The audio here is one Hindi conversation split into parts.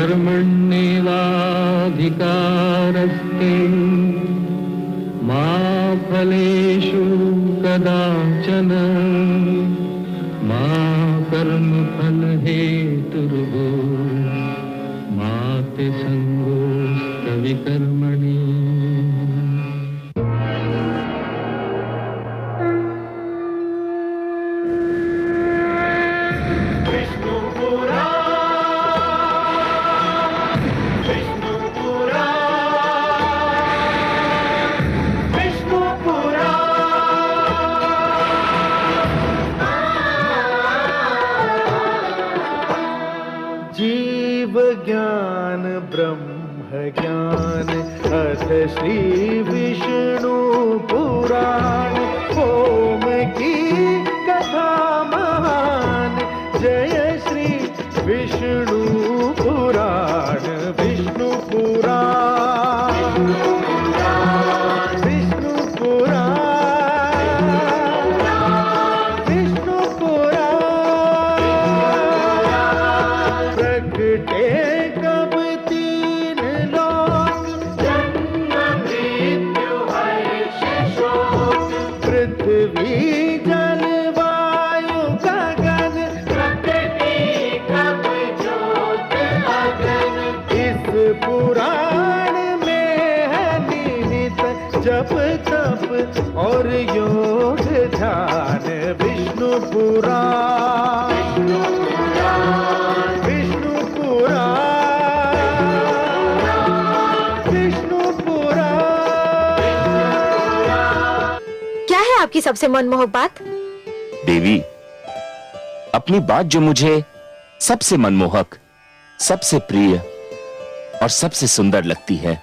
कर्मण्येवाधिकारस्ते मा फलेषु कदाचन मा कर्मफलहेतुर्भो मा ते संगोऽस्तविकर्मणि। जीव ज्ञान ब्रह्म ज्ञान अथ श्री विष्णु पुराण ओम की कथा महान जय श्री विष्णु पुराण विष्णु पुराण विष्णु पुराण विष्णु पुराण प्रगटे कब तीन लोक जन्म मृत्यु हर्ष शोक पृथ्वी जल वायु गगन प्रकृति कब ज्योत अगन इस पुराण में है निहित जप तप और योग ध्यान विष्णु पुराण विष्णु पुराण विष्णु पुराण। क्या है आपकी सबसे मनमोहक बात? देवी, अपनी बात जो मुझे सबसे मनमोहक, सबसे प्रिय और सबसे सुंदर लगती है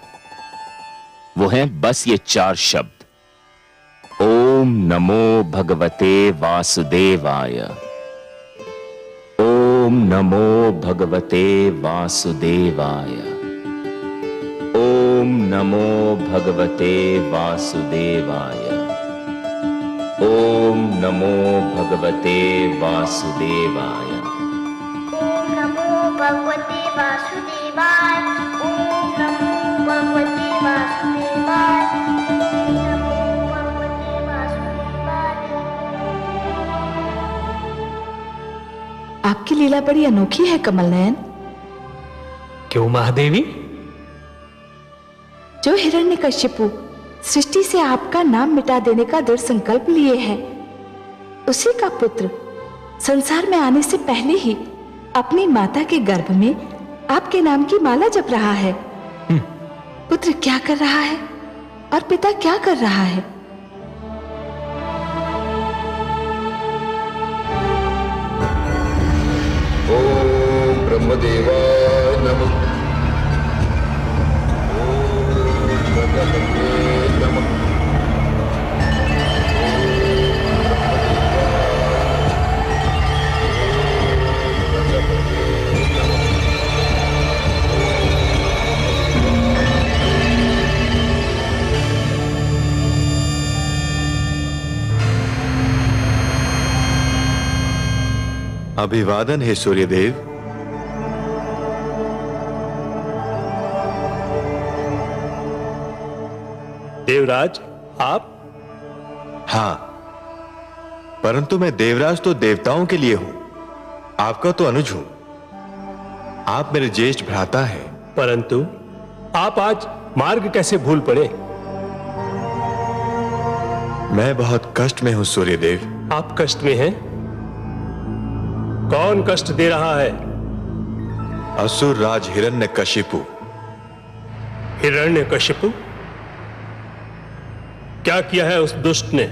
वो है बस ये 4 शब्द। ओम नमो भगवते वासुदेवाय। ओम नमो भगवते वासुदेवाय। ओम नमो भगवते वासुदेवाय। ओम नमो भगवते वासुदेवाय। ओम नमो भगवते वासुदेवाय। ओम नमो भगवते वासुदेवाय। ओम नमो भगवते वासुदेवाय। आपकी लीला बड़ी अनोखी है कमल नयन। क्यों महादेवी? जो हिरण्यकश्यपु सृष्टि से आपका नाम मिटा देने का दृढ़ संकल्प लिए है, उसी का पुत्र संसार में आने से पहले ही अपनी माता के गर्भ में आपके नाम की माला जप रहा है। पुत्र क्या कर रहा है और पिता क्या कर रहा है? ओम ब्रह्मदेवाय नमः। ओम भगवते नमः। अभिवादन है सूर्यदेव। देवराज, आप? हाँ, परंतु मैं देवराज तो देवताओं के लिए हूं, आपका तो अनुज हूं। आप मेरे ज्येष्ठ भ्राता हैं। परंतु आप आज मार्ग कैसे भूल पड़े? मैं बहुत कष्ट में हूं सूर्यदेव। आप कष्ट में हैं? कौन कष्ट दे रहा है? असुर राज हिरण्यकशिपु। हिरण्यकशिपु? क्या किया है उस दुष्ट ने?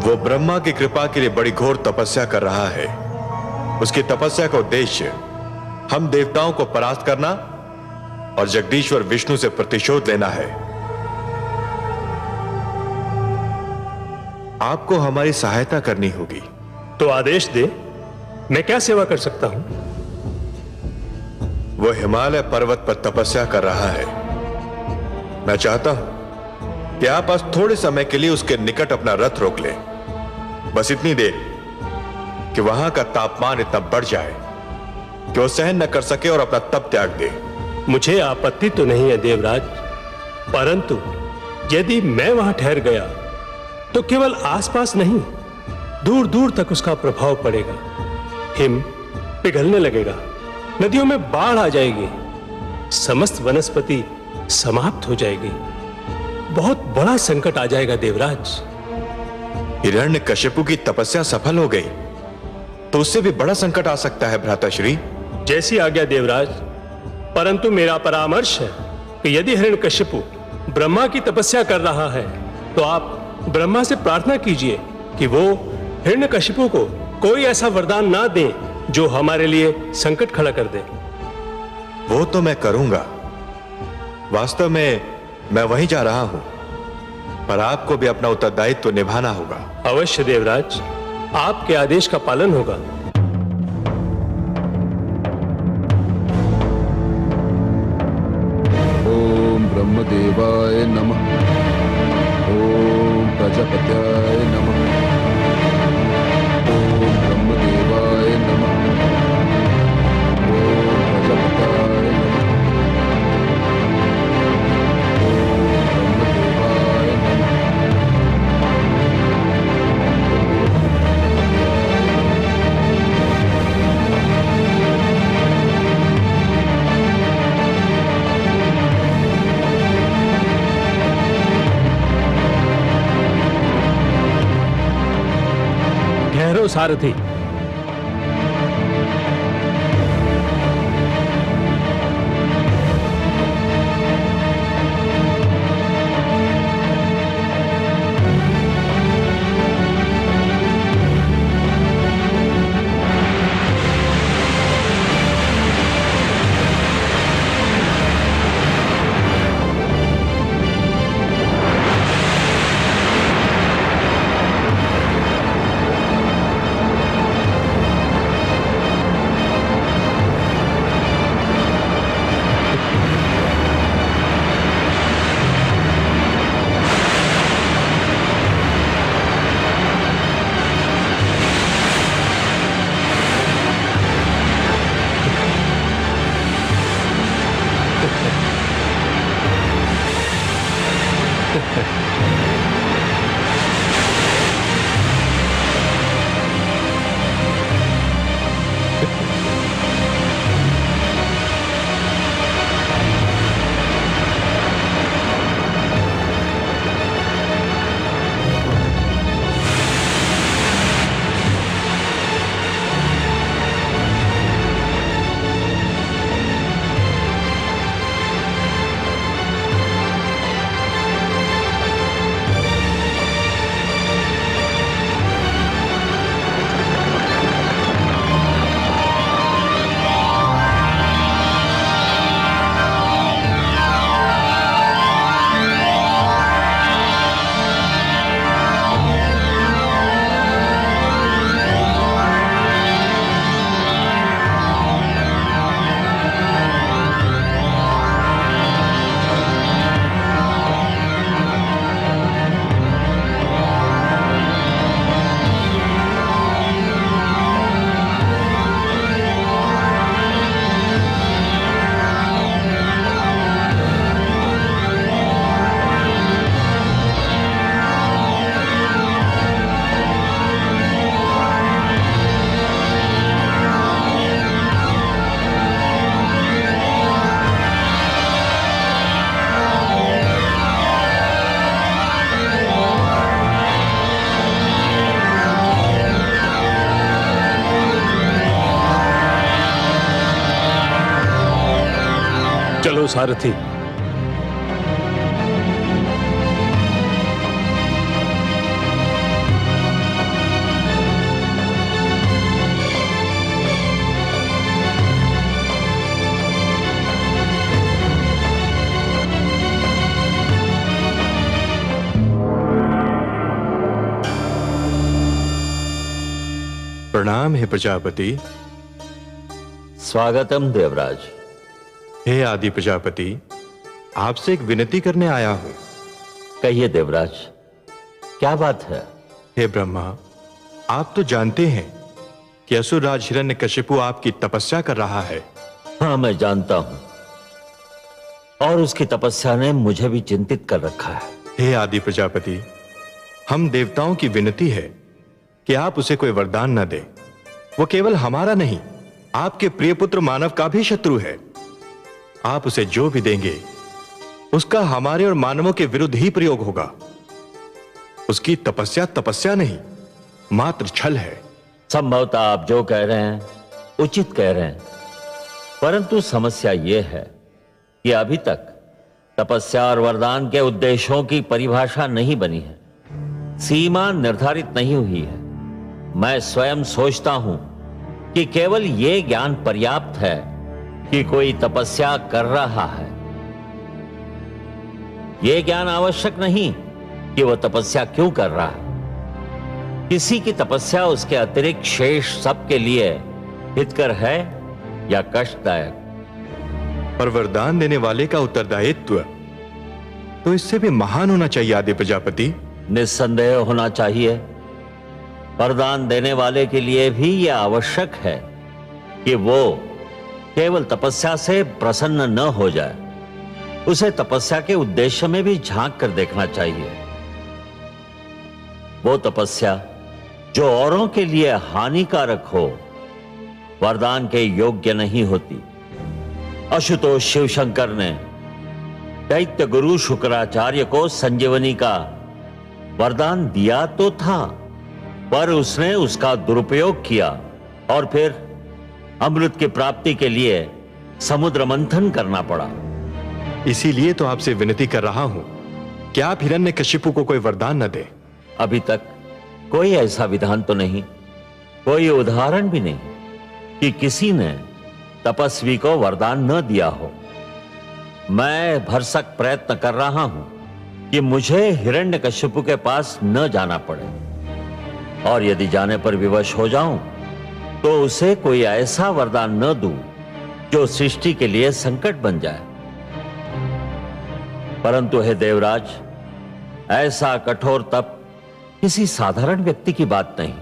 वो ब्रह्मा की कृपा के लिए बड़ी घोर तपस्या कर रहा है। उसकी तपस्या का उद्देश्य हम देवताओं को परास्त करना और जगदीश्वर विष्णु से प्रतिशोध लेना है। आपको हमारी सहायता करनी होगी। तो आदेश दे, मैं क्या सेवा कर सकता हूं? वो हिमालय पर्वत पर तपस्या कर रहा है। मैं चाहता हूं कि आप आज थोड़े समय के लिए उसके निकट अपना रथ रोक लें, बस इतनी देर कि वहां का तापमान इतना बढ़ जाए कि वो सहन न कर सके और अपना तप त्याग दे। मुझे आपत्ति तो नहीं है देवराज, परंतु यदि मैं वहां ठहर गया तो केवल आसपास नहीं, दूर दूर तक उसका प्रभाव पड़ेगा। हिम पिघलने लगेगा, नदियों में बाढ़ आ जाएगी, समस्त वनस्पति समाप्त हो जाएगी, बहुत बड़ा संकट आ जाएगा देवराज। हिरण्यकशिपु की तपस्या सफल हो गई तो उससे भी बड़ा संकट आ सकता है भ्राताश्री। जैसी आज्ञा देवराज, परंतु मेरा परामर्श है कि यदि हिरण्यकशिपु ब्रह्मा की तपस्या कर रहा है तो आप ब्रह्मा से प्रार्थना कीजिए कि वो हिरण्यकशिपु को कोई ऐसा वरदान ना दें जो हमारे लिए संकट खड़ा कर दे। वो तो मैं करूंगा, वास्तव में मैं वहीं जा रहा हूं, पर आपको भी अपना उत्तरदायित्व निभाना होगा। अवश्य देवराज, आपके आदेश का पालन होगा। ओम ब्रह्मदेवाय नमः। ओम प्रजापत्याय नमः। ओम ब्रह्मदेवाय नमः। ओम प्रजापत्याय नमः। ओम ब्रह्मदेवाय नमः। ठहरो सारथी। चलो सारथी। प्रणाम हे प्रजापति। स्वागतम देवराज। हे आदि प्रजापति, आपसे एक विनती करने आया हूं। कहिए देवराज, क्या बात है? हे ब्रह्मा, आप तो जानते हैं कि असुरराज हिरण्यकशिपु आपकी तपस्या कर रहा है। हाँ, मैं जानता हूं, और उसकी तपस्या ने मुझे भी चिंतित कर रखा है। हे आदि प्रजापति, हम देवताओं की विनती है कि आप उसे कोई वरदान न दे। वो केवल हमारा नहीं, आपके प्रिय पुत्र मानव का भी शत्रु है। आप उसे जो भी देंगे उसका हमारे और मानवों के विरुद्ध ही प्रयोग होगा। उसकी तपस्या तपस्या नहीं, मात्र छल है। संभवतः आप जो कह रहे हैं उचित कह रहे हैं, परंतु समस्या यह है कि अभी तक तपस्या और वरदान के उद्देश्यों की परिभाषा नहीं बनी है, सीमा निर्धारित नहीं हुई है। मैं स्वयं सोचता हूं कि केवल यह ज्ञान पर्याप्त है कि कोई तपस्या कर रहा है। यह ज्ञान आवश्यक नहीं कि वह तपस्या क्यों कर रहा है। किसी की तपस्या उसके अतिरिक्त शेष सबके लिए हितकर है या कष्टदायक। पर वरदान देने वाले का उत्तरदायित्व तो इससे भी महान होना चाहिए आदि प्रजापति। निस्संदेह होना चाहिए। वरदान देने वाले के लिए भी यह आवश्यक है कि वो केवल तपस्या से प्रसन्न न हो जाए, उसे तपस्या के उद्देश्य में भी झांक कर देखना चाहिए। वो तपस्या जो औरों के लिए हानिकारक हो वरदान के योग्य नहीं होती। आशुतोष शिवशंकर ने दैत्य गुरु शुक्राचार्य को संजीवनी का वरदान दिया तो था, पर उसने उसका दुरुपयोग किया और फिर अमृत की प्राप्ति के लिए समुद्र मंथन करना पड़ा। इसीलिए तो आपसे विनती कर रहा हूं कि आप हिरण्यकशिपु को कोई वरदान न दें। अभी तक कोई ऐसा विधान तो नहीं, कोई उदाहरण भी नहीं कि किसी ने तपस्वी को वरदान न दिया हो। मैं भरसक प्रयत्न कर रहा हूं कि मुझे हिरण्यकशिपु के पास न जाना पड़े, और यदि जाने पर विवश हो जाऊं तो उसे कोई ऐसा वरदान न दूं जो सृष्टि के लिए संकट बन जाए। परंतु हे देवराज, ऐसा कठोर तप किसी साधारण व्यक्ति की बात नहीं।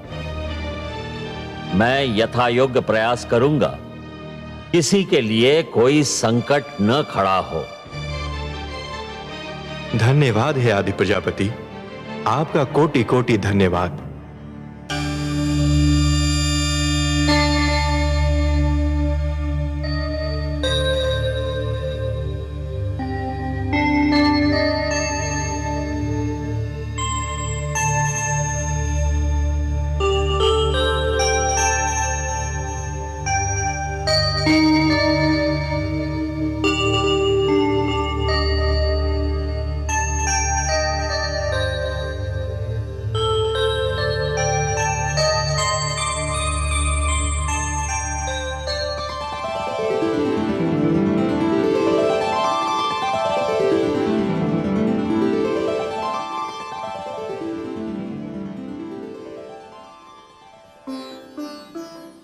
मैं यथायोग्य प्रयास करूंगा, किसी के लिए कोई संकट न खड़ा हो। धन्यवाद है आदि प्रजापति, आपका कोटि कोटि धन्यवाद।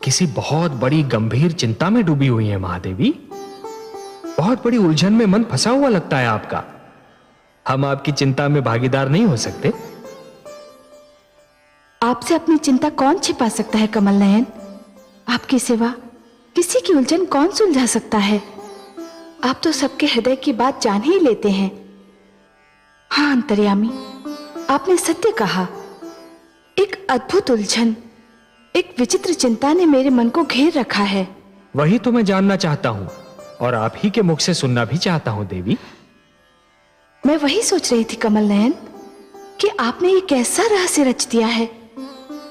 किसी बहुत बड़ी गंभीर चिंता में डूबी हुई है महादेवी। बहुत बड़ी उलझन में मन फंसा हुआ लगता है आपका। हम आपकी चिंता में भागीदार नहीं हो सकते। आपसे अपनी चिंता कौन छिपा सकता है कमल नयन? आपके सिवा किसी की उलझन कौन सुलझा सकता है? आप तो सबके हृदय की बात जान ही लेते हैं। हाँ अंतर्यामी, आपने सत्य कहा। एक अद्भुत उलझन, एक विचित्र चिंता ने मेरे मन को घेर रखा है। वही तो मैं जानना चाहता हूं और आप ही के मुख से सुनना भी चाहता हूं देवी। मैं वही सोच रही थी कमल नयन कि आपने ये कैसा रहस्य रच दिया है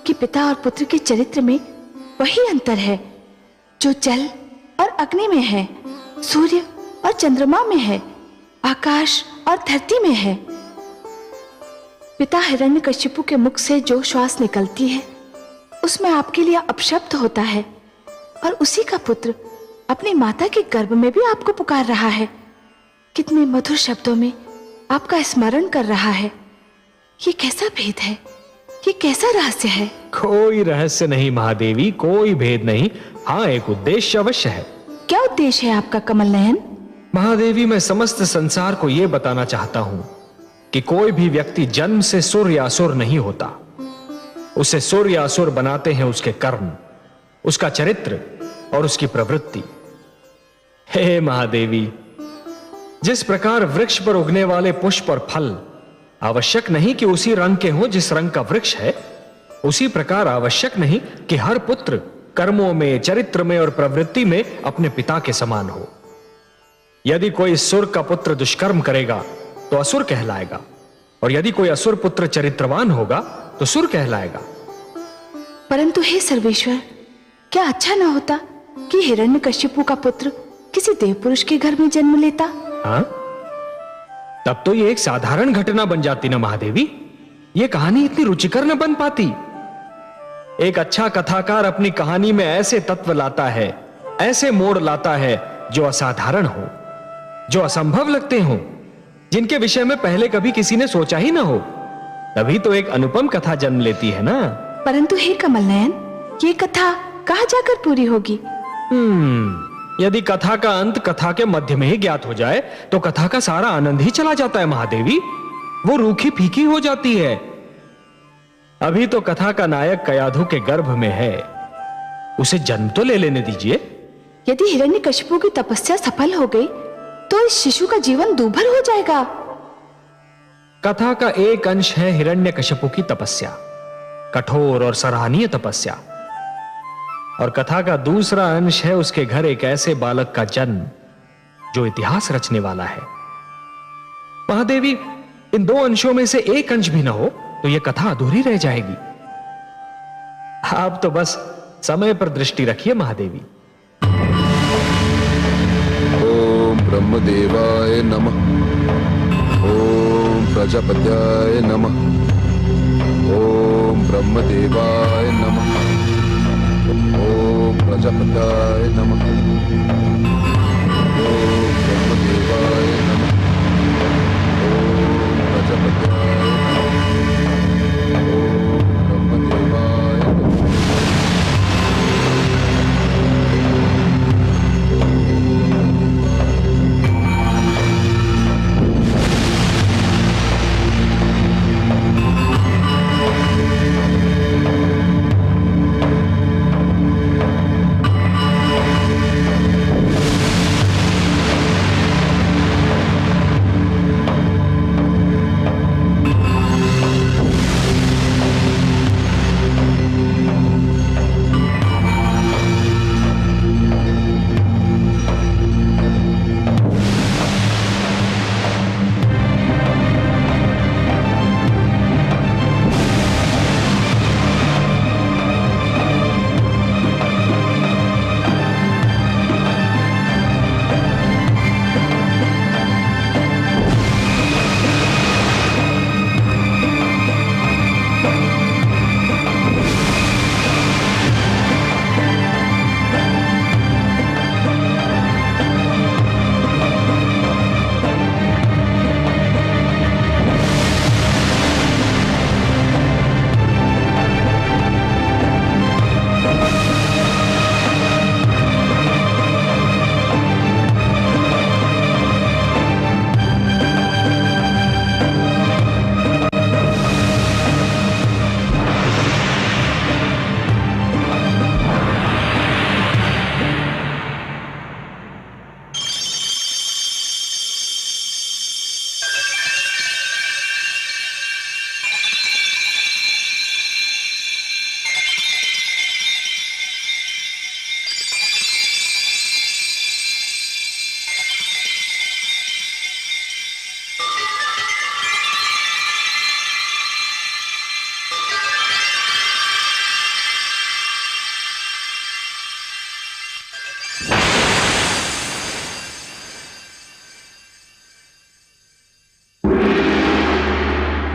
कि पिता और पुत्र के चरित्र में वही अंतर है जो जल और अग्नि में है, सूर्य और चंद्रमा में है, आकाश और धरती में है। पिता हिरण्यकशिपु के मुख से जो श्वास निकलती है उसमें आपके लिए अपशब्द होता है, और उसी का पुत्र अपनी माता के गर्भ में भी आपको पुकार रहा है। कितने मधुर शब्दों में आपका स्मरण कर रहा है। ये कैसा भेद है? ये कैसा रहस्य है? कोई रहस्य नहीं महादेवी, कोई भेद नहीं। हाँ, एक उद्देश्य अवश्य है। क्या उद्देश्य है आपका कमल नयन? महादेवी, मैं समस्त संसार को यह बताना चाहता हूं कि कोई भी व्यक्ति जन्म से सुर या असुर नहीं होता। उसे सुर या असुर बनाते हैं उसके कर्म। उसका चरित्र और उसकी प्रवृत्ति। हे महादेवी, जिस प्रकार वृक्ष पर उगने वाले पुष्प और फल आवश्यक नहीं कि उसी रंग के हों जिस रंग का वृक्ष है, उसी प्रकार आवश्यक नहीं कि हर पुत्र कर्मों में, चरित्र में और प्रवृत्ति में अपने पिता के समान हो। यदि कोई सुर का पुत्र दुष्कर्म करेगा तो असुर कहलाएगा, और यदि कोई असुर पुत्र चरित्रवान होगा तो सुर कहलाएगा। परंतु हे सर्वेश्वर, क्या अच्छा ना होता कि हिरण्यकशिपु का पुत्र किसी देव पुरुष के घर में जन्म लेता? हाँ? तब तो ये एक साधारण घटना बन जाती ना महादेवी। ये कहानी इतनी रुचिकर न बन पाती। एक अच्छा कथाकार अपनी कहानी में ऐसे तत्व लाता है, ऐसे मोड़ लाता है जो असाधारण हो, जो असंभव लगते हो, जिनके विषय में पहले कभी किसी ने सोचा ही ना हो। तभी तो एक अनुपम कथा जन्म लेती है ना। परंतु हे कमल नयन, ये कथा कहां जाकर पूरी होगी? यदि कथा का अंत कथा के मध्य में ही ज्ञात हो जाए तो कथा का सारा आनंद ही चला जाता है महादेवी। वो रूखी फीकी हो जाती है। अभी तो कथा का नायक कयाधु के गर्भ में है, उसे जन्म तो ले लेने दीजिए। यदि हिरण्यकशिपु की तपस्या सफल हो गई तो इस शिशु का जीवन दूभर हो जाएगा। कथा का एक अंश है हिरण्यकशिपु की तपस्या, कठोर और सराहनीय तपस्या, और कथा का दूसरा अंश है उसके घर एक ऐसे बालक का जन्म जो इतिहास रचने वाला है। महादेवी, इन दो अंशों में से एक अंश भी ना हो तो यह कथा अधूरी रह जाएगी। आप तो बस समय पर दृष्टि रखिए महादेवी। ओम ब्रह्मदेवाय नमः। ओम प्रजापत्याय नमः। ओम ब्रह्मदेवाय नमः। ओम प्रजापत्याय नमः। ओम ब्रह्मदेवाय नमः। ओम प्रजापत्याय नमः। ओम ब्रह्मदेवाय नमः।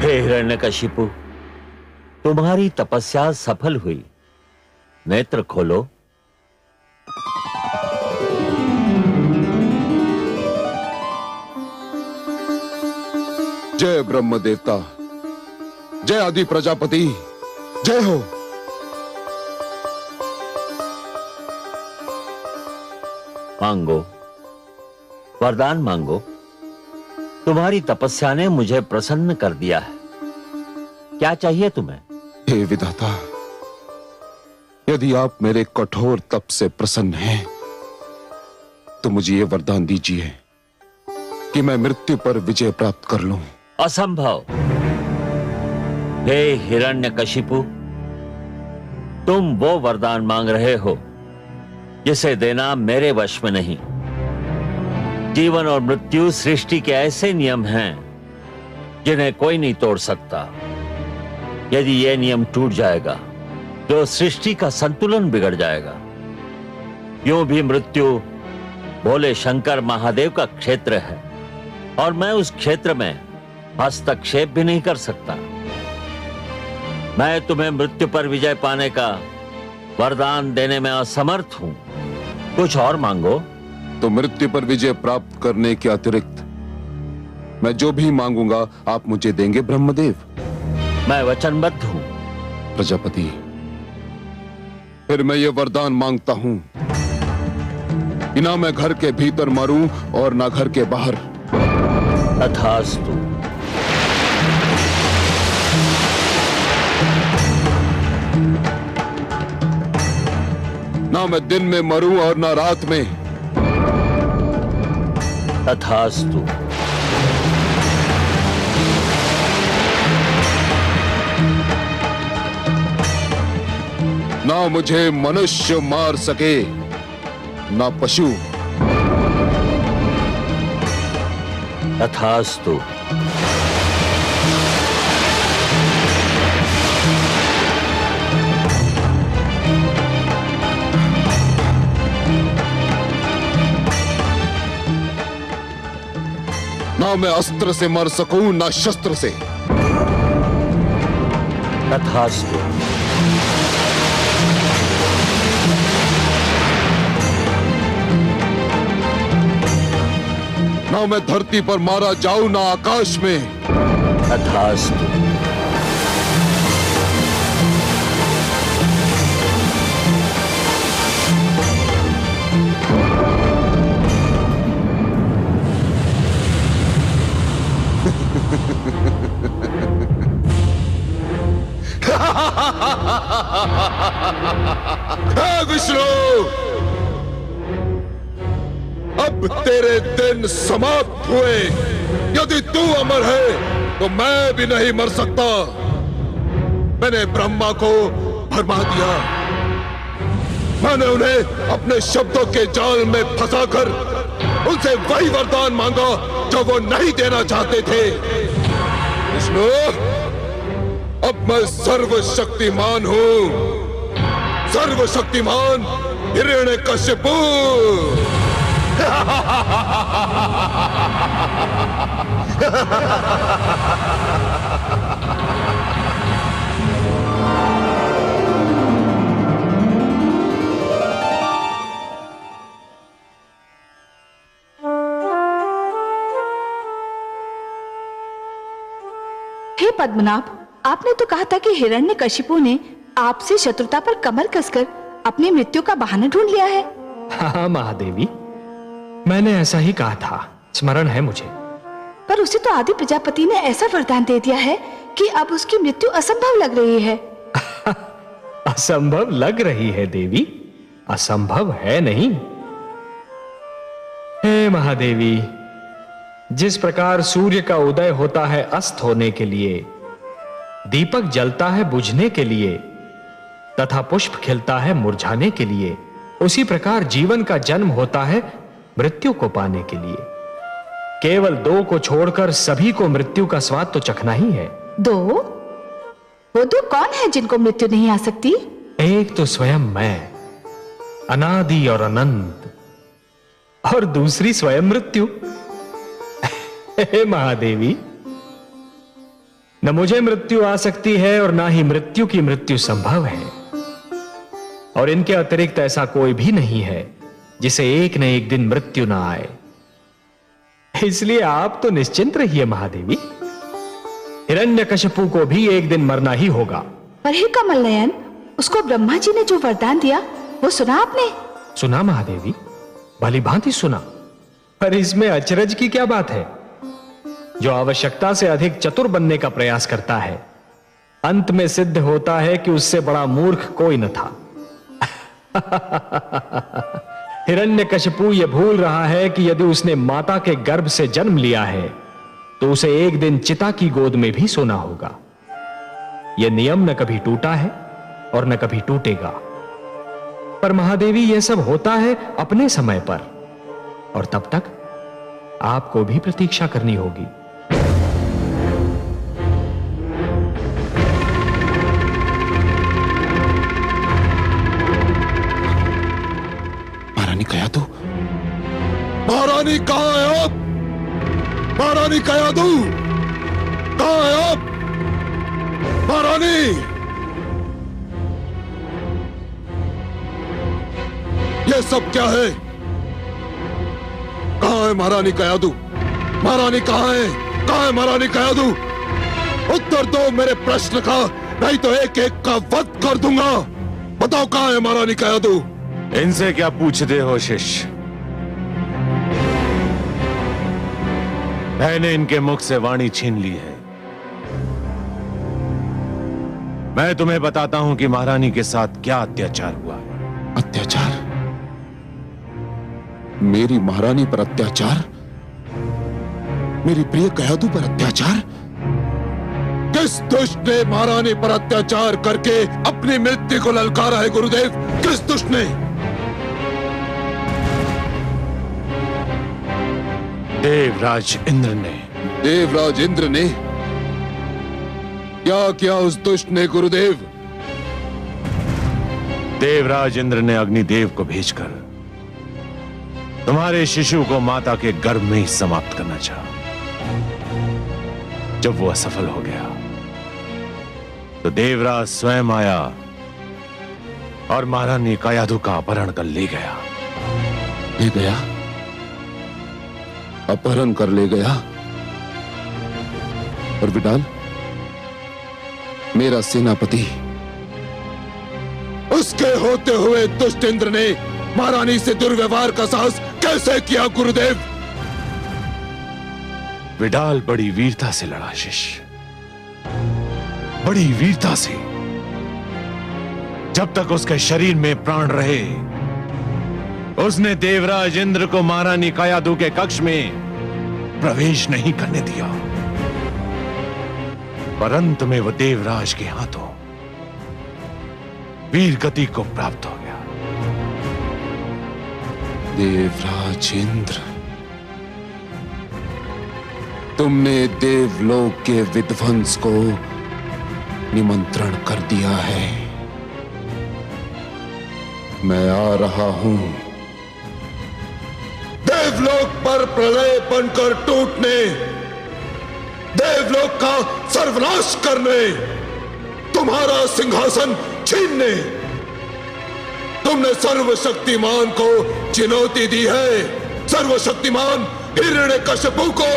हे हिरण्यकशिपु, तुम्हारी तपस्या सफल हुई। नेत्र खोलो। जय ब्रह्म देवता, जय आदि प्रजापति, जय हो। मांगो, वरदान मांगो। तुम्हारी तपस्या ने मुझे प्रसन्न कर दिया है। क्या चाहिए तुम्हें? हे विधाता, यदि आप मेरे कठोर तप से प्रसन्न हैं, तो मुझे यह वरदान दीजिए कि मैं मृत्यु पर विजय प्राप्त कर लूं। असंभव। हे हिरण्यकशिपु, तुम वो वरदान मांग रहे हो जिसे देना मेरे वश में नहीं। जीवन और मृत्यु सृष्टि के ऐसे नियम हैं जिन्हें कोई नहीं तोड़ सकता। यदि यह नियम टूट जाएगा तो सृष्टि का संतुलन बिगड़ जाएगा। यूं भी मृत्यु भोले शंकर महादेव का क्षेत्र है और मैं उस क्षेत्र में हस्तक्षेप भी नहीं कर सकता। मैं तुम्हें मृत्यु पर विजय पाने का वरदान देने में असमर्थ हूं। कुछ और मांगो। तो मृत्यु पर विजय प्राप्त करने के अतिरिक्त मैं जो भी मांगूंगा आप मुझे देंगे ब्रह्मदेव? मैं वचनबद्ध हूं। प्रजापति, फिर मैं ये वरदान मांगता हूं कि ना मैं घर के भीतर मरूं और ना घर के बाहर। तथास्तु। ना मैं दिन में मरूं और ना रात में। तथास्तु। ना मुझे मनुष्य मार सके ना पशु। तथास्तु। ना मैं अस्त्र से मर सकूं ना शस्त्र से। तथास्तु। ना मैं धरती पर मारा जाऊं ना आकाश में। तथास्तु। हे विष्णु, अब तेरे दिन समाप्त हुए। यदि तू अमर है तो मैं भी नहीं मर सकता। मैंने ब्रह्मा को भरमा दिया। मैंने उन्हें अपने शब्दों के जाल में फंसाकर उनसे वही वरदान मांगा जो वो नहीं देना चाहते थे। विष्णु, अब मैं सर्वशक्तिमान हूं। सर्वशक्तिमान हिरण्यकशिपु। हे पद्मनाभ, आपने तो कहा था कि हिरण्यकशिपु ने आपसे शत्रुता पर कमर कसकर अपनी मृत्यु का बहाना ढूंढ लिया है। हाँ महादेवी, मैंने ऐसा ही कहा था, स्मरण है मुझे। पर उसे तो आदि प्रजापति ने ऐसा वरदान दे दिया है कि अब उसकी मृत्यु असंभव लग रही है। असंभव लग रही है देवी, असंभव है नहीं। हे महादेवी, जिस प्रकार सूर्य का उदय होता है अस्त होने के लिए, दीपक जलता है बुझने के लिए तथा पुष्प खिलता है मुरझाने के लिए, उसी प्रकार जीवन का जन्म होता है मृत्यु को पाने के लिए। केवल दो को छोड़कर सभी को मृत्यु का स्वाद तो चखना ही है। दो? वो दो कौन है जिनको मृत्यु नहीं आ सकती? एक तो स्वयं मैं, अनादि और अनंत, और दूसरी स्वयं मृत्यु। हे महादेवी, न मुझे मृत्यु आ सकती है और ना ही मृत्यु की मृत्यु संभव है, और इनके अतिरिक्त ऐसा कोई भी नहीं है जिसे एक न एक दिन मृत्यु ना आए। इसलिए आप तो निश्चिंत रहिए महादेवी, हिरण्यकशिपु को भी एक दिन मरना ही होगा। पर हे कमल नयन, उसको ब्रह्मा जी ने जो वरदान दिया वो सुना आपने? सुना महादेवी, भली भांति सुना। पर इसमें अचरज की क्या बात है? जो आवश्यकता से अधिक चतुर बनने का प्रयास करता है, अंत में सिद्ध होता है कि उससे बड़ा मूर्ख कोई न था। हिरण्यकशिपु ये भूल रहा है कि यदि उसने माता के गर्भ से जन्म लिया है तो उसे एक दिन चिता की गोद में भी सोना होगा। यह नियम न कभी टूटा है और न कभी टूटेगा। पर महादेवी, यह सब होता है अपने समय पर, और तब तक आपको भी प्रतीक्षा करनी होगी। महारानी कयाधु, महारानी कहां है आप? महारानी कयाधु कहां है आप? महारानी, ये सब क्या है? कहां है महारानी कयाधु? महारानी कहां है? कहां है महारानी कयाधु? उत्तर दो मेरे प्रश्न का, नहीं तो एक एक का वध कर दूंगा। बताओ कहां है महारानी कयाधु? इनसे क्या पूछते हो शिष्य? मैंने इनके मुख से वाणी छीन ली है। मैं तुम्हें बताता हूं कि महारानी के साथ क्या अत्याचार हुआ है। अत्याचार? मेरी महारानी पर अत्याचार? मेरी प्रिय कयाधु पर अत्याचार? किस दुष्ट ने महारानी पर अत्याचार करके अपनी मृत्यु को ललकारा है गुरुदेव? किस दुष्ट ने? देवराज इंद्र ने। देवराज इंद्र ने? क्या किया उस दुष्ट ने गुरुदेव? देवराज इंद्र ने अग्निदेव को भेजकर तुम्हारे शिशु को माता के गर्भ में ही समाप्त करना चाहा। जब वो असफल हो गया तो देवराज स्वयं आया और महारानी कयाधु का अपहरण कर ले गया। ले गया? अपहरण कर ले गया? और विडाल, मेरा सेनापति, उसके होते हुए दुष्ट इंद्र ने महारानी से दुर्व्यवहार का साहस कैसे किया गुरुदेव? विडाल बड़ी वीरता से लड़ा शिष्य, बड़ी वीरता से। जब तक उसके शरीर में प्राण रहे उसने देवराज इंद्र को महारानी कयाधु के कक्ष में प्रवेश नहीं करने दिया। परंतु में वो देवराज के हाथों वीर गति को प्राप्त हो गया। देवराज इंद्र, तुमने देवलोक के विध्वंस को निमंत्रण कर दिया है। मैं आ रहा हूं। देवलोक पर प्रलय बनकर टूटने, देवलोक का सर्वनाश करने, तुम्हारा सिंहासन छीनने तुमने सर्वशक्तिमान को चुनौती दी है। सर्वशक्तिमान हिरण्यकशिपु को।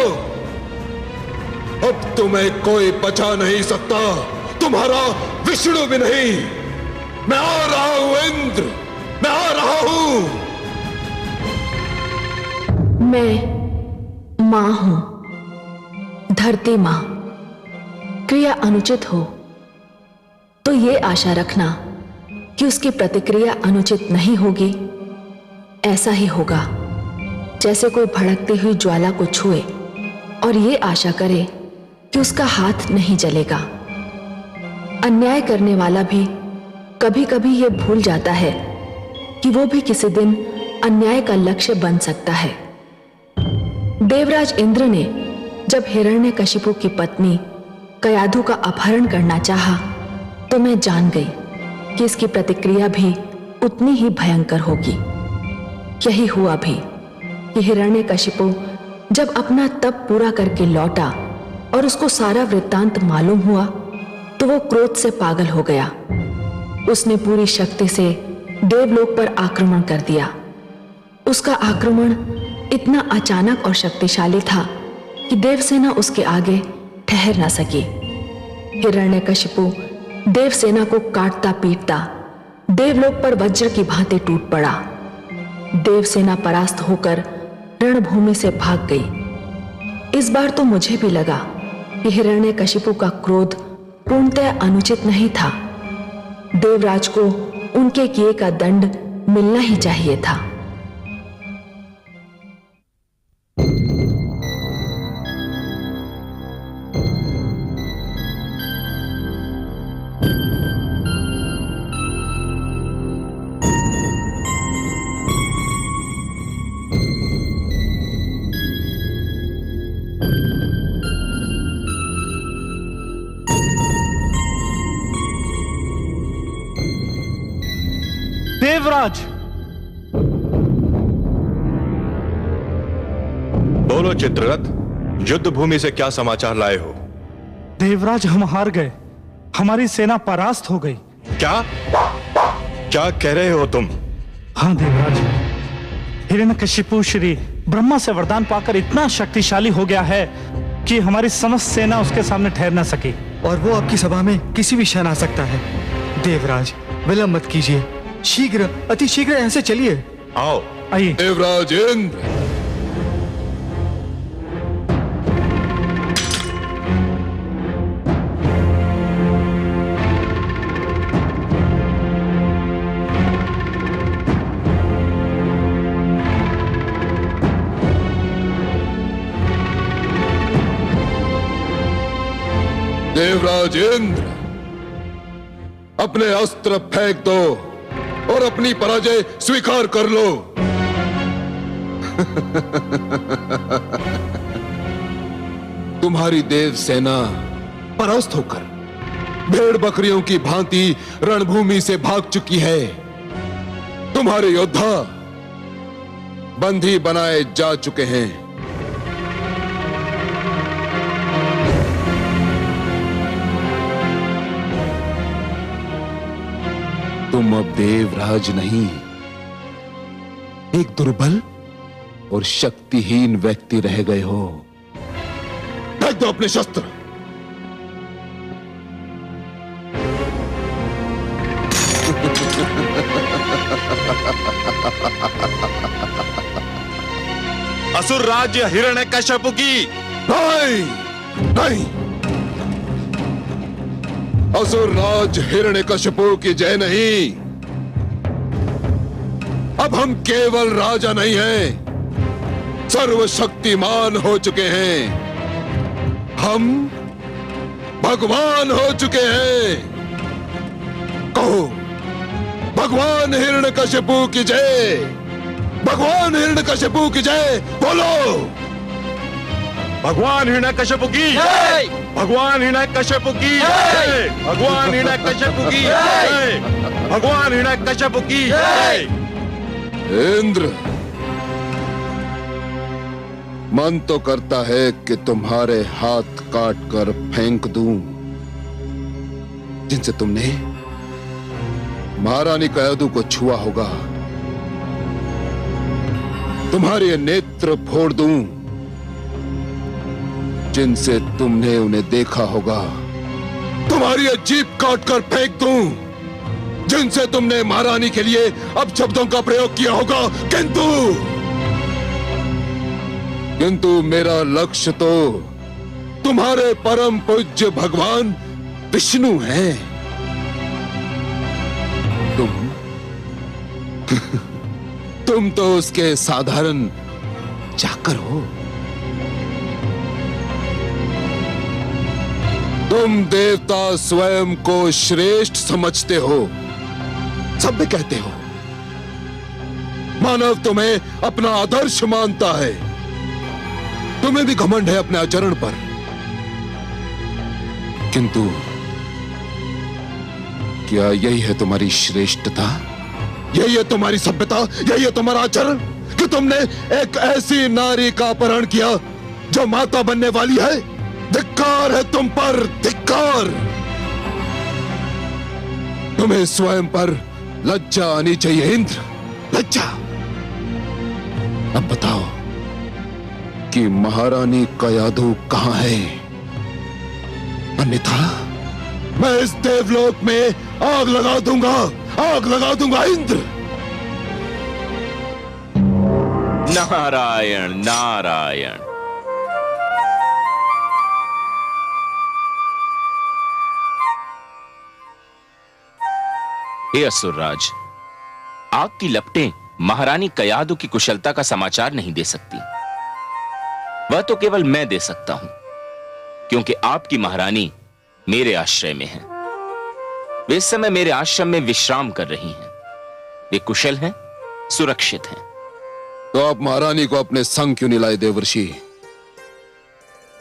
अब तुम्हें कोई बचा नहीं सकता, तुम्हारा विष्णु भी नहीं। मैं आ रहा हूं इंद्र, मैं आ रहा हूं। मैं मां हूं, धरती मां। क्रिया अनुचित हो तो ये आशा रखना कि उसकी प्रतिक्रिया अनुचित नहीं होगी। ऐसा ही होगा जैसे कोई भड़कती हुई ज्वाला को छुए और ये आशा करे कि उसका हाथ नहीं जलेगा। अन्याय करने वाला भी कभी कभी ये भूल जाता है कि वो भी किसी दिन अन्याय का लक्ष्य बन सकता है। देवराज इंद्र ने जब हिरण्यकशिपु की पत्नी कयाधु का अपहरण करना चाहा तो मैं जान गई कि इसकी प्रतिक्रिया भी उतनी ही भयंकर होगी। यही हुआ भी कि हिरण्यकशिपु जब अपना तप पूरा करके लौटा और उसको सारा वृत्तांत मालूम हुआ तो वो क्रोध से पागल हो गया। उसने पूरी शक्ति से देवलोक पर आक्रमण कर दिया। उसका आक्रमण इतना अचानक और शक्तिशाली था कि देवसेना उसके आगे ठहर ना सकी। हिरण्यकशिपु देवसेना को काटता पीटता देवलोक पर वज्र की भांति टूट पड़ा। देवसेना परास्त होकर रणभूमि से भाग गई। इस बार तो मुझे भी लगा कि हिरण्यकशिपु का क्रोध पूर्णतः अनुचित नहीं था। देवराज को उनके किए का दंड मिलना ही चाहिए था। देवराज, बोलो चित्ररथ, युद्ध भूमि से क्या समाचार लाए हो? देवराज, हम हार गए, हमारी सेना परास्त हो गई। क्या क्या कह रहे हो तुम? हाँ देवराज, हिरण्यकशिपु श्री ब्रह्मा से वरदान पाकर इतना शक्तिशाली हो गया है कि हमारी समस्त सेना उसके सामने ठहर न सकी। और वो आपकी सभा में किसी भी क्षण आ सकता है। देवराज, विलंब मत कीजिए, शीघ्र, अति शीघ्र यहाँ से चलिए। आओ। आइए। देवराज इंद्र, देवराज इंद्र, अपने अस्त्र फेंक दो और अपनी पराजय स्वीकार कर लो। तुम्हारी देव सेना परास्त होकर भेड़ बकरियों की भांति रणभूमि से भाग चुकी है। तुम्हारे योद्धा बंदी बनाए जा चुके हैं। तुम अब देवराज नहीं, एक दुर्बल और शक्तिहीन व्यक्ति रह गए हो। फेंक दो अपने शस्त्र। असुर राज्य हिरण्यकश्यप की। नहीं, नहीं, असुर राज हिरण्यकशिपु की जय नहीं। अब हम केवल राजा नहीं हैं, सर्वशक्तिमान हो चुके हैं। हम भगवान हो चुके हैं। कहो, भगवान हिरण्यकशिपु की जय, भगवान हिरण्यकशिपु की जय बोलो। भगवान हिरण्यकश्यप की जय, भगवान हिरण्यकश्यप की जय, भगवान हिरण्यकश्यप की जय, भगवान हिरण्यकश्यप की जय। इंद्र, मन तो करता है कि तुम्हारे हाथ काट कर फेंक दूं, जिनसे तुमने महारानी कयाधु को छुआ होगा। तुम्हारे नेत्र फोड़ दूं, जिनसे तुमने उन्हें देखा होगा। तुम्हारी जीभ काट कर फेंक दूं, जिनसे तुमने महारानी के लिए अब शब्दों का प्रयोग किया होगा। किंतु मेरा लक्ष्य तो तुम्हारे परम पूज्य भगवान विष्णु हैं। तुम तो उसके साधारण चाकर हो। तुम देवता स्वयं को श्रेष्ठ समझते हो, सब भी कहते हो। मानव तुम्हें अपना आदर्श मानता है। तुम्हें भी घमंड है अपने आचरण पर। किंतु क्या यही है तुम्हारी श्रेष्ठता? यही है तुम्हारी सभ्यता? यही है तुम्हारा आचरण कि तुमने एक ऐसी नारी का अपहरण किया जो माता बनने वाली है? धिक्कार है तुम पर, धिक्कार। तुम्हें स्वयं पर लज्जा आनी चाहिए इंद्र, लज्जा। अब बताओ कि महारानी कयाधु कहां है? अन्यथा मैं इस देवलोक में आग लगा दूंगा, आग लगा दूंगा इंद्र। नारायण नारायण। हे असुरराज, आग की लपटें महारानी कयादु की कुशलता का समाचार नहीं दे सकती। वह तो केवल मैं दे सकता हूं, क्योंकि आपकी महारानी मेरे आश्रय में है। वे इस समय मेरे आश्रम में विश्राम कर रही हैं। वे कुशल हैं, सुरक्षित हैं। तो आप महारानी को अपने संग क्यों नहीं लाए देवर्षि?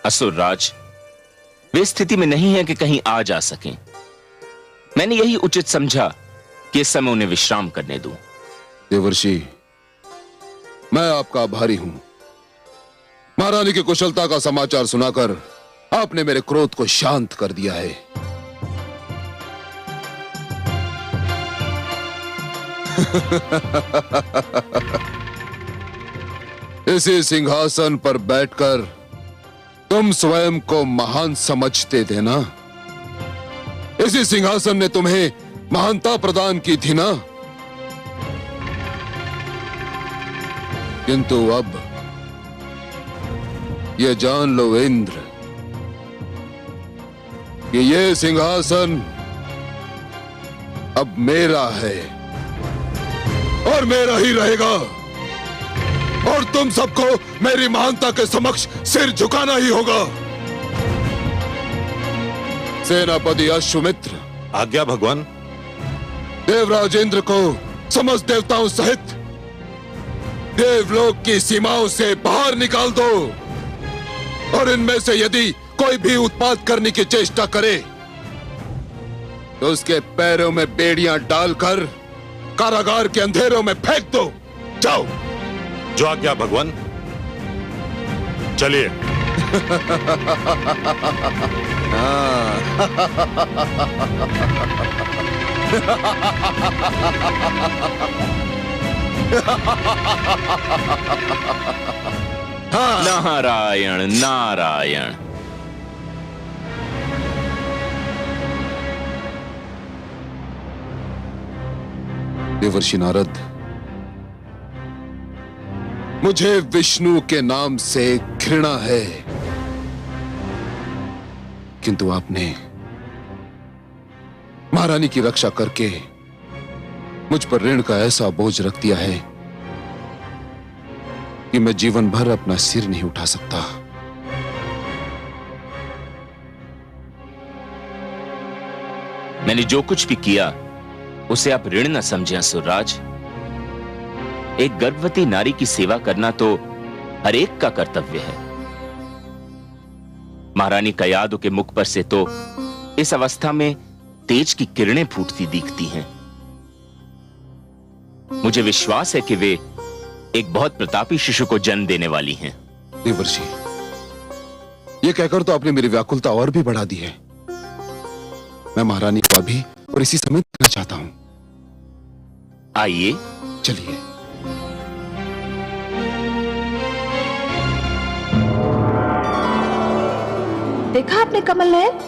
असुरराज, वे स्थिति में नहीं है कि कहीं आ जा सकें। मैंने यही उचित समझा कि इस समय उन्हें विश्राम करने दूं। देवर्षि, मैं आपका आभारी हूं। महारानी की कुशलता का समाचार सुनाकर आपने मेरे क्रोध को शांत कर दिया है। इसी सिंहासन पर बैठकर तुम स्वयं को महान समझते थे ना? इसी सिंहासन ने तुम्हें महानता प्रदान की थी ना? किंतु अब ये जान लो इंद्र कि ये सिंहासन अब मेरा है और मेरा ही रहेगा, और तुम सबको मेरी महानता के समक्ष सिर झुकाना ही होगा। सेनापति अश्वमित्र। आज्ञा भगवान। देवराज इंद्र को समस्त देवताओं सहित देवलोक की सीमाओं से बाहर निकाल दो, और इनमें से यदि कोई भी उत्पात करने की चेष्टा करे तो उसके पैरों में बेड़ियां डालकर कारागार के अंधेरों में फेंक दो। जाओ। जो आज्ञा भगवान। चलिए। नारायण नारायण। देवर्षि नारद, मुझे विष्णु के नाम से घृणा है, किंतु आपने महारानी की रक्षा करके मुझ पर ऋण का ऐसा बोझ रख दिया है कि मैं जीवन भर अपना सिर नहीं उठा सकता। मैंने जो कुछ भी किया उसे आप ऋण न समझें असुरराज। एक गर्भवती नारी की सेवा करना तो हर एक का कर्तव्य है। महारानी कयादु के मुख पर से तो इस अवस्था में तेज की किरणें फूटती दिखती हैं। मुझे विश्वास है कि वे एक बहुत प्रतापी शिशु को जन्म देने वाली हैं। देवर्षि, ये कहकर तो आपने मेरी व्याकुलता और भी बढ़ा दी है। मैं महारानी को अभी और इसी समय देखना चाहता हूं। आइए। चलिए। देखा आपने कमल नयन?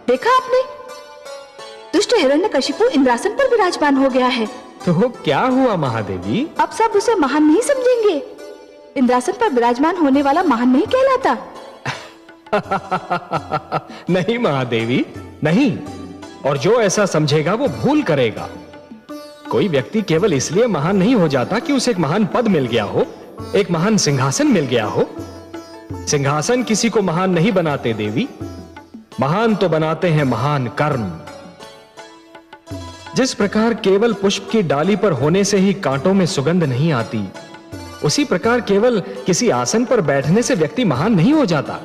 देखा आपने? दुष्ट हिरण्यकशिपु इंद्रासन पर विराजमान हो गया है। तो क्या हुआ महादेवी? अब सब उसे महान नहीं समझेंगे। इंद्रासन पर विराजमान होने वाला महान नहीं कहलाता। नहीं महादेवी, नहीं। और जो ऐसा समझेगा वो भूल करेगा। कोई व्यक्ति केवल इसलिए महान नहीं हो जाता कि उसे एक महान पद मिल गया हो, एक महान सिंहासन मिल गया हो। सिंहासन किसी को महान नहीं बनाते देवी। महान तो बनाते हैं महान कर्म। जिस प्रकार केवल पुष्प की डाली पर होने से ही कांटों में सुगंध नहीं आती, उसी प्रकार केवल किसी आसन पर बैठने से व्यक्ति महान नहीं हो जाता।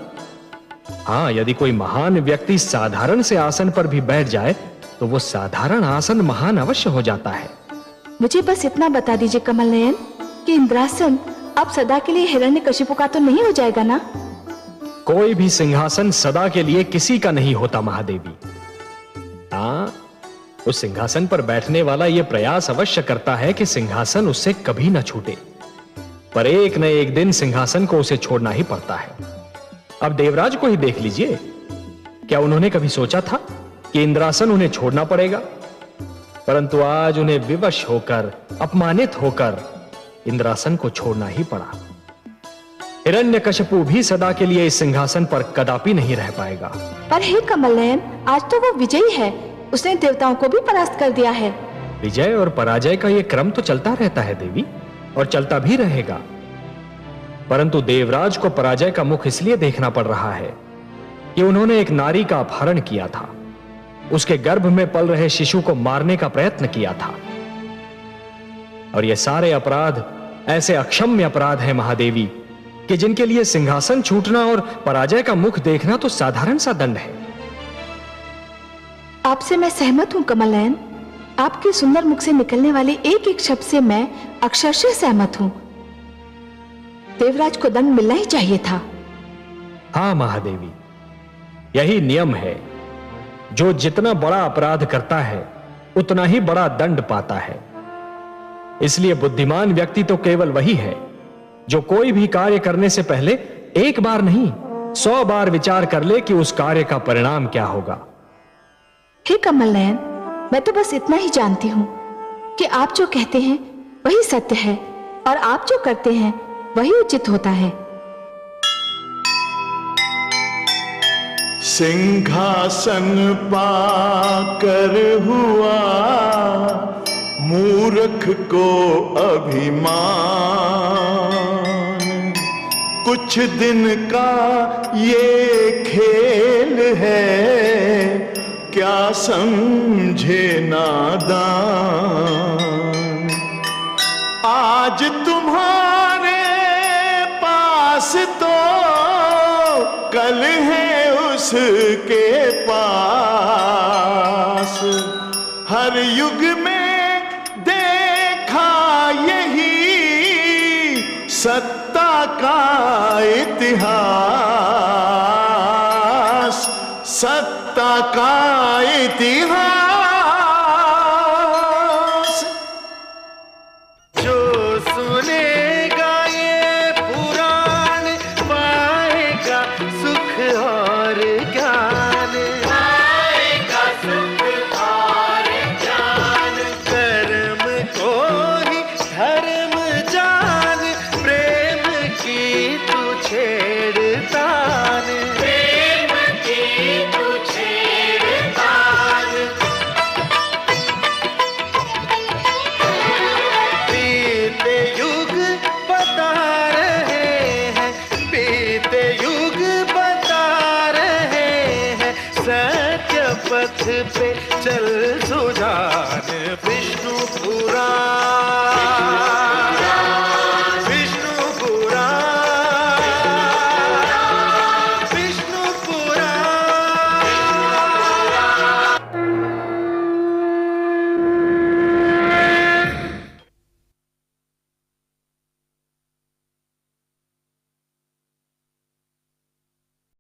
हां, यदि कोई महान व्यक्ति साधारण से आसन पर भी बैठ जाए तो वो साधारण आसन महान अवश्य हो जाता है। मुझे बस इतना बता दीजिए कमल नयन कि इंद्रासन अब सदा के लिए हिरण्यकशिपु का तो नहीं हो जाएगा ना? कोई भी सिंहासन सदा के लिए किसी का नहीं होता महादेवी। हाँ, उस सिंहासन पर बैठने वाला यह प्रयास अवश्य करता है कि सिंहासन उससे कभी न छूटे, पर एक न एक दिन सिंहासन को उसे छोड़ना ही पड़ता है। अब देवराज को ही देख लीजिए। क्या उन्होंने कभी सोचा था कि इंद्रासन उन्हें छोड़ना पड़ेगा? परंतु आज उन्हें विवश होकर, अपमानित होकर इंद्रासन को छोड़ना ही पड़ा। हिरण्यकशिपु भी सदा के लिए इस सिंहासन पर कदापि नहीं रह पाएगा। पर हे कमल नयन, आज तो वो विजयी है। उसने देवताओं को भी परास्त कर दिया है। विजय और पराजय का यह क्रम तो चलता रहता है देवी, और चलता भी रहेगा। परंतु देवराज को पराजय का मुख इसलिए देखना पड़ रहा है कि उन्होंने एक नारी का अपहरण किया था, उसके गर्भ में पल रहे शिशु को मारने का प्रयत्न किया था। और ये सारे अपराध ऐसे अक्षम्य अपराध हैं महादेवी कि जिनके लिए सिंहासन छूटना और पराजय का मुख देखना तो साधारण सा दंड है। आपसे मैं सहमत हूं कमल नयन। आपके सुंदर मुख से निकलने वाले एक एक शब्द से मैं अक्षरशः सहमत हूं। देवराज को दंड मिलना ही चाहिए था। हां महादेवी, यही नियम है। जो जितना बड़ा अपराध करता है उतना ही बड़ा दंड पाता है। इसलिए बुद्धिमान व्यक्ति तो केवल वही है जो कोई भी कार्य करने से पहले एक बार नहीं 100 बार विचार कर ले कि उस कार्य का परिणाम क्या होगा। हे कमल नयन, मैं तो बस इतना ही जानती हूं कि आप जो कहते हैं वही सत्य है और आप जो करते हैं वही उचित होता है। सिंहासन पाकर हुआ मूर्ख को अभिमान, कुछ दिन का ये खेल है क्या समझे नादान। आज तुम्हारे पास तो कल है उसके पास। हर युग में देखा यही सत्ता का इतिहास, सत्ता का इतिहास। जो सुनेगा ये पुराण पाएगा सुख और ज्ञान, पाएगा सुख और ज्ञान। कर्म को ही धर्म जान, प्रेम की तू छेड़तान, प्रेम की तू छेड़तान। बीते युग बता रहे हैं, बीते युग बता रहे हैं, सत्य पथ पे चल सुजान।